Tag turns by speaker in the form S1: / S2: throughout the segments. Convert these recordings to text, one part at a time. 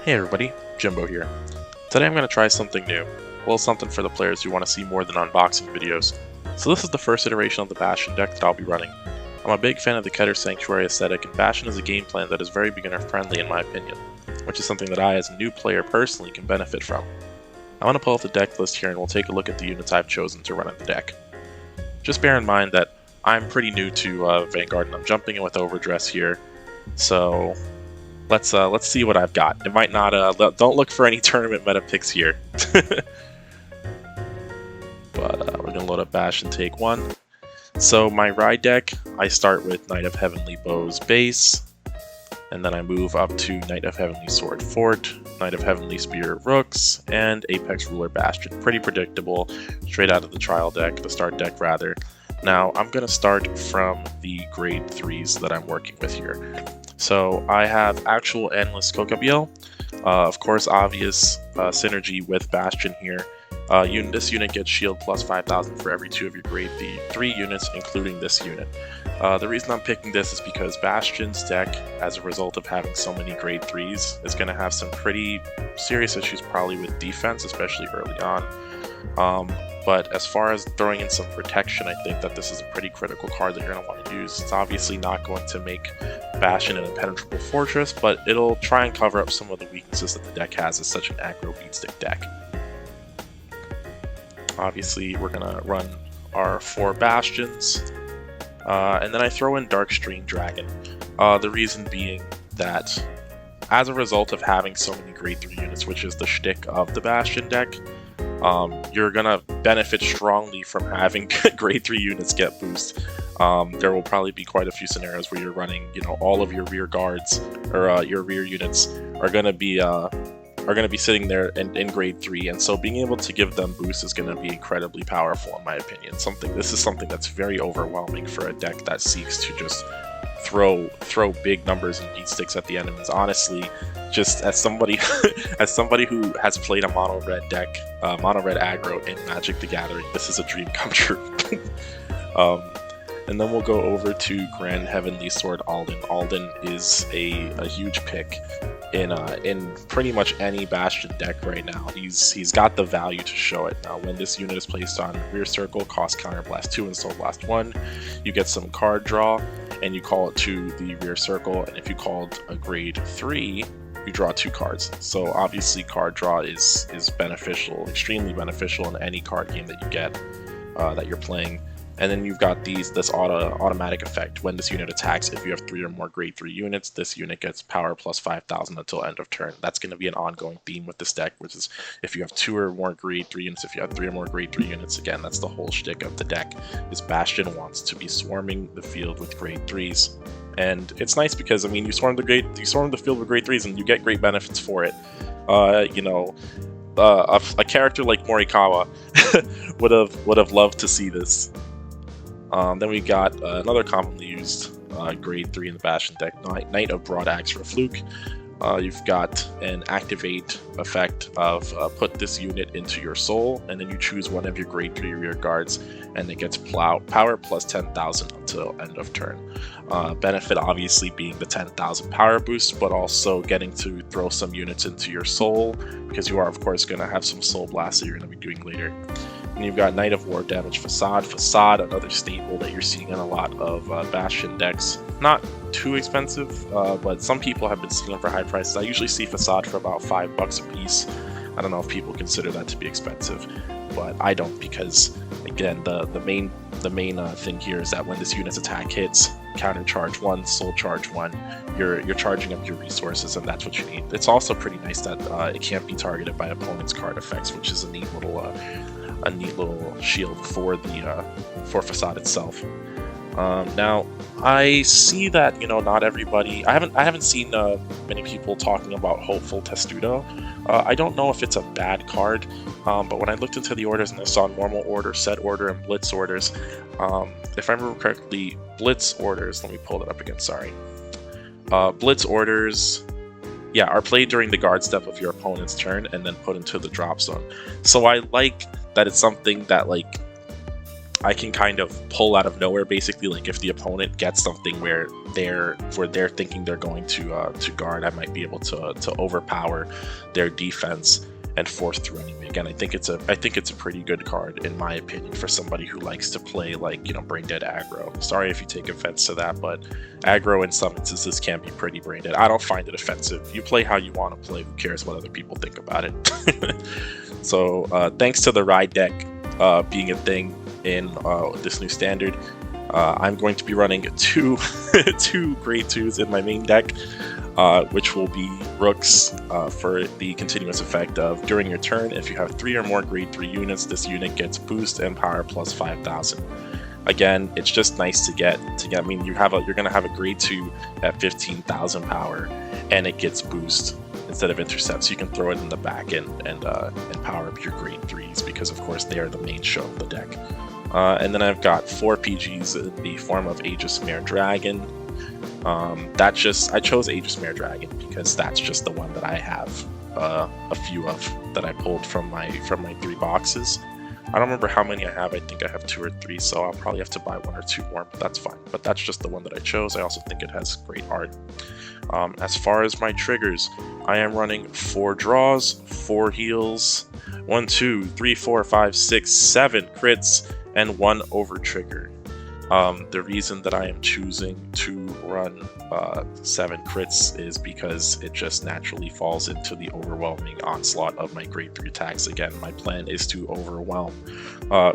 S1: Hey everybody, Jimbo here. Today I'm going to try something new. Well, something for the players who want to see more than unboxing videos. So this is the first iteration of the Bastion deck that I'll be running. I'm a big fan of the Keter Sanctuary aesthetic, and Bastion is a game plan that is very beginner friendly in my opinion, which is something that I as a new player personally can benefit from. I'm going to pull up the deck list here and we'll take a look at the units I've chosen to run in the deck. Just bear in mind that I'm pretty new to Vanguard and I'm jumping in with Overdress here, so let's see what I've got. It might not, don't look for any tournament meta picks here. But we're gonna load up Bastion take 1. So my ride deck, I start with Knight of Heavenly Bows base, and then I move up to Knight of Heavenly Sword Fort, Knight of Heavenly Spear Rooks, and Apex Ruler Bastion. Pretty predictable, straight out of the trial deck, the start deck rather. Now I'm gonna start from the grade 3s that I'm working with here. So I have actual Analyst Kokabiel, of course obvious synergy with Bastion here. This unit gets shield plus 5,000 for every 2 of your grade 3 units, including this unit. The reason I'm picking this is because Bastion's deck, as a result of having so many grade 3s, is going to have some pretty serious issues probably with defense, especially early on. But as far as throwing in some protection, I think that this is a pretty critical card that you're going to want to use. It's obviously not going to make Bastion an impenetrable fortress, but it'll try and cover up some of the weaknesses that the deck has as such an aggro beatstick deck. Obviously, we're going to run our 4 Bastions, and then I throw in Darkstream Dragon. The reason being that as a result of having so many grade 3 units, which is the shtick of the Bastion deck, you're gonna benefit strongly from having grade 3 units get boost. There will probably be quite a few scenarios where you're running, all of your rear guards or your rear units are gonna be sitting there in grade 3, and so being able to give them boost is gonna be incredibly powerful in my opinion. This is something that's very overwhelming for a deck that seeks to just throw big numbers and beat sticks at the enemies. Honestly, just as somebody who has played a mono red deck, mono red aggro in Magic the Gathering, this is a dream come true. And then we'll go over to Grand Heavenly Sword Alden. Alden is a huge pick in pretty much any Bastion deck right now. He's got the value to show it. Now, when this unit is placed on rear circle, cost counterblast 2 and soul blast 1, you get some card draw, and you call it to the rear circle. And if you called a grade 3, you draw 2 cards. So obviously, card draw is beneficial, extremely beneficial in any card game that you get that you're playing. And then you've got this automatic effect. When this unit attacks, if you have 3 or more grade 3 units, this unit gets power plus 5,000 until end of turn. That's going to be an ongoing theme with this deck, which is if you have 2 or more grade 3 units, if you have 3 or more grade 3 units, again, that's the whole shtick of the deck, is Bastion wants to be swarming the field with grade 3s. And it's nice because, I mean, you swarm the field with grade 3s and you get great benefits for it. A character like Morikawa would have loved to see this. Then we got another commonly used grade 3 in the Bastion deck, Knight of Broadaxe for Fluke. You've got an activate effect of put this unit into your soul, and then you choose one of your grade 3 rear guards, and it gets power plus 10,000 until end of turn. Benefit obviously being the 10,000 power boost, but also getting to throw some units into your soul, because you are of course going to have some soul blasts that you're going to be doing later. And you've got Knight of War Damage Facade. Facade, another staple that you're seeing in a lot of Bastion decks. Not too expensive, but some people have been seeing them for high prices. I usually see Facade for about $5 a piece. I don't know if people consider that to be expensive, but I don't, because again, the main thing here is that when this unit's attack hits, counter charge 1, soul charge 1, you're charging up your resources, and that's what you need. It's also pretty nice that it can't be targeted by opponent's card effects, which is a neat little shield for Facade itself. Now, I see that not everybody. I haven't seen many people talking about Hopeful Testudo. I don't know if it's a bad card, but when I looked into the orders and I saw normal order, set order, and blitz orders, if I remember correctly, blitz orders. Let me pull that up again. Sorry. Blitz orders, yeah, are played during the guard step of your opponent's turn and then put into the drop zone. So I like that it's something that I can kind of pull out of nowhere, basically. Like if the opponent gets something where they're thinking they're going to guard, I might be able to overpower their defense and force through anyway. Again, I think it's a pretty good card in my opinion for somebody who likes to play, like, you know, brain dead aggro. Sorry if you take offense to that, but aggro in some instances can be pretty brain dead. I don't find it offensive. You play how you want to play. Who cares what other people think about it? So thanks to the ride deck being a thing in this new standard, I'm going to be running two grade 2s in my main deck, which will be Rooks for the continuous effect of during your turn, if you have 3 or more grade 3 units, this unit gets boost and power plus 5,000. Again, it's just nice to get. I mean, you're gonna have a grade 2 at 15,000 power, and it gets boost instead of intercept, so you can throw it in the back and power up your grade 3s, because of course they are the main show of the deck. And then I've got 4 PGs in the form of Aegis Mare Dragon. I chose Aegis Mare Dragon because that's just the one that I have a few of that I pulled from my 3 boxes. I don't remember how many I have. I think I have 2 or 3, so I'll probably have to buy 1 or 2 more, but that's fine. But that's just the one that I chose. I also think it has great art. As far as my triggers, I am running 4 draws, 4 heals, 1, 2, 3, 4, 5, 6, 7 crits, and 1 over trigger. The reason that I am choosing to run 7 crits is because it just naturally falls into the overwhelming onslaught of my grade 3 attacks. Again, my plan is to overwhelm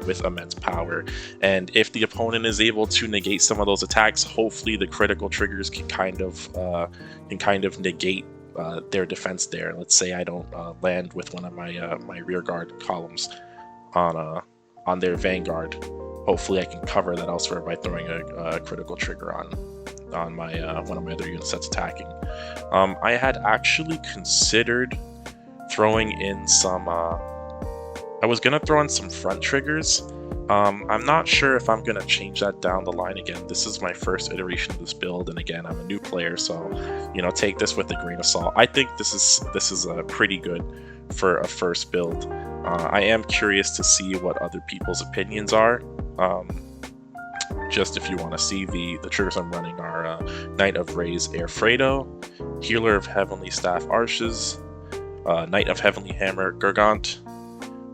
S1: with immense power, and if the opponent is able to negate some of those attacks, hopefully the critical triggers can kind of negate their defense there. Let's say I don't land with one of my rear guard columns on their Vanguard. Hopefully I can cover that elsewhere by throwing a critical trigger on my one of my other units that's attacking. I had actually considered throwing in some... I was going to throw in some front triggers. I'm not sure if I'm going to change that down the line. Again, this is my first iteration of this build, and again, I'm a new player, so, you know, take this with a grain of salt. I think this is pretty good for a first build. I am curious to see what other people's opinions are. Just if you want to see, the triggers I'm running are Knight of Rays Airfredo, Healer of Heavenly Staff Arches, Knight of Heavenly Hammer Gargant,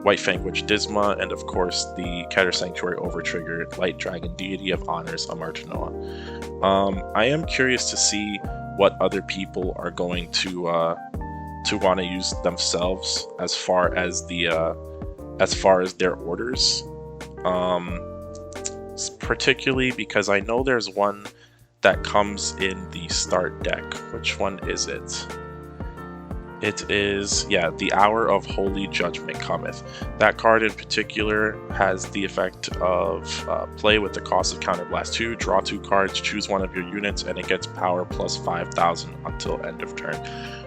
S1: White Fang Witch Disma, and of course the Keter Sanctuary Overtrigger Light Dragon Deity of Honors Amartanoa. I am curious to see what other people are going to want to use themselves as far as their orders. Particularly because I know there's one that comes in the start deck. Which one is it? It is, yeah, the Hour of Holy Judgment cometh. That card in particular has the effect of play with the cost of Counterblast 2, draw 2 cards, choose one of your units, and it gets power plus 5,000 until end of turn.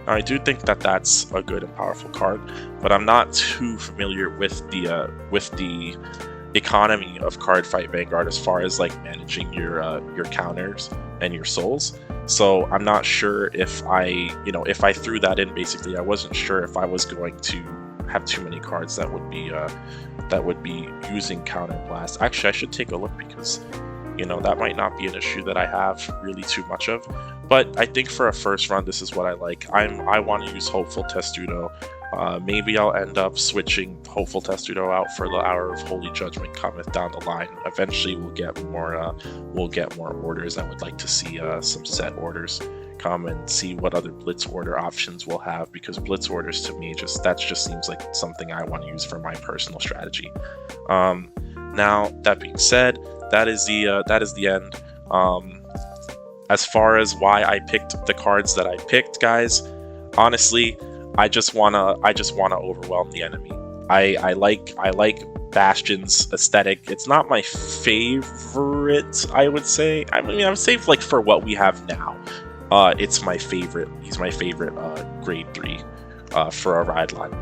S1: Now, I do think that that's a good and powerful card, but I'm not too familiar with the economy of Cardfight Vanguard as far as like managing your counters and your souls. So I'm not sure if I threw that in. Basically, I wasn't sure if I was going to have too many cards that would be using Counterblast. Actually, I should take a look, because that might not be an issue that I have really too much of. But I think for a first run, this is what I like. I want to use Hopeful Testudo. Maybe I'll end up switching Hopeful Testudo out for the Hour of Holy Judgment cometh down the line. Eventually, we'll get more orders. I would like to see some set orders come and see what other Blitz order options we'll have, because Blitz orders to me just seems like something I want to use for my personal strategy. Now that being said, that is the end. As far as why I picked the cards that I picked, guys, honestly, I just wanna overwhelm the enemy. I like Bastion's aesthetic. It's not my favorite, I would say. I would say like for what we have now, it's my favorite. He's my favorite grade 3 for a ride line.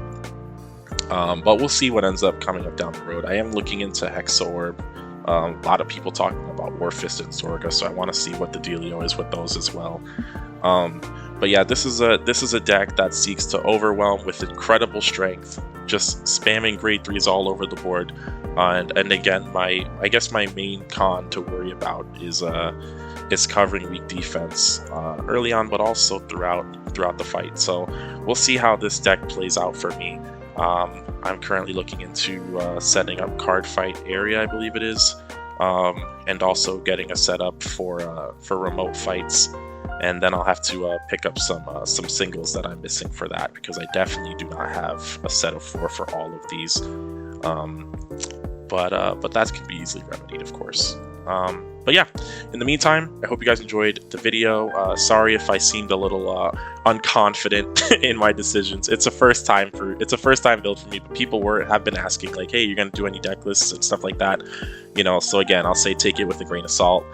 S1: But we'll see what ends up coming up down the road. I am looking into Hexorb. A lot of people talking about Warfist and Sorga, so I want to see what the dealio is with those as well. But yeah, this is a deck that seeks to overwhelm with incredible strength, just spamming grade 3s all over the board. And again, I guess my main con to worry about is covering weak defense early on, but also throughout the fight. So we'll see how this deck plays out for me. I'm currently looking into setting up Cardfight area, I believe it is, and also getting a setup for remote fights. And then I'll have to pick up some singles that I'm missing for that, because I definitely do not have a set of 4 for all of these. But that can be easily remedied, of course. But yeah, in the meantime, I hope you guys enjoyed the video. Sorry if I seemed a little unconfident in my decisions. It's a first time build for me, but people have been asking, like, hey, you're gonna do any deck lists and stuff like that, you know. So again, I'll say take it with a grain of salt.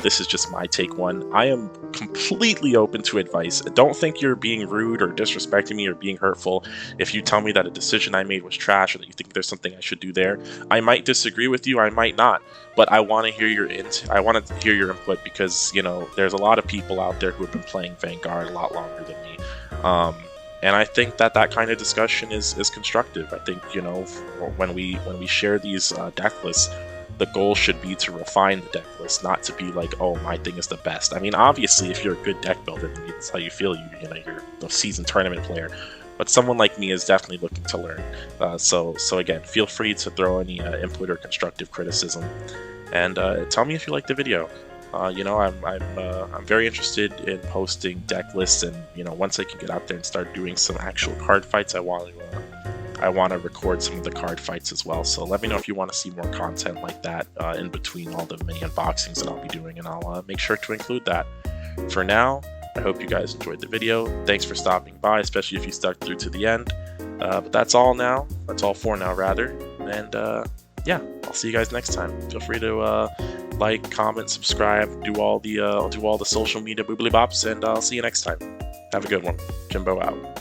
S1: This is just my take one. I am completely open to advice. Don't think you're being rude or disrespecting me or being hurtful if you tell me that a decision I made was trash or that you think there's something I should do there. I might disagree with you, I might not, but I want to hear your input, because, you know, there's a lot of people out there who have been playing Vanguard a lot longer than me. And I think that kind of discussion is constructive. I think, you know, when we share these deck lists, the goal should be to refine the deck list, not to be like, oh, my thing is the best. I mean, obviously, if you're a good deck builder, then that's how you feel. You know, you're a seasoned tournament player. But someone like me is definitely looking to learn. So again, feel free to throw any input or constructive criticism, and tell me if you like the video. You know, I'm very interested in posting deck lists, and, you know, once I can get out there and start doing some actual card fights, I want to record some of the card fights as well. So let me know if you want to see more content like that in between all the mini unboxings that I'll be doing, and I'll make sure to include that. For now, I hope you guys enjoyed the video. Thanks for stopping by, especially if you stuck through to the end. But that's all now. That's all for now, rather. And yeah, I'll see you guys next time. Feel free to like, comment, subscribe, do all the social media boobly bops, and I'll see you next time. Have a good one. Jimbo out.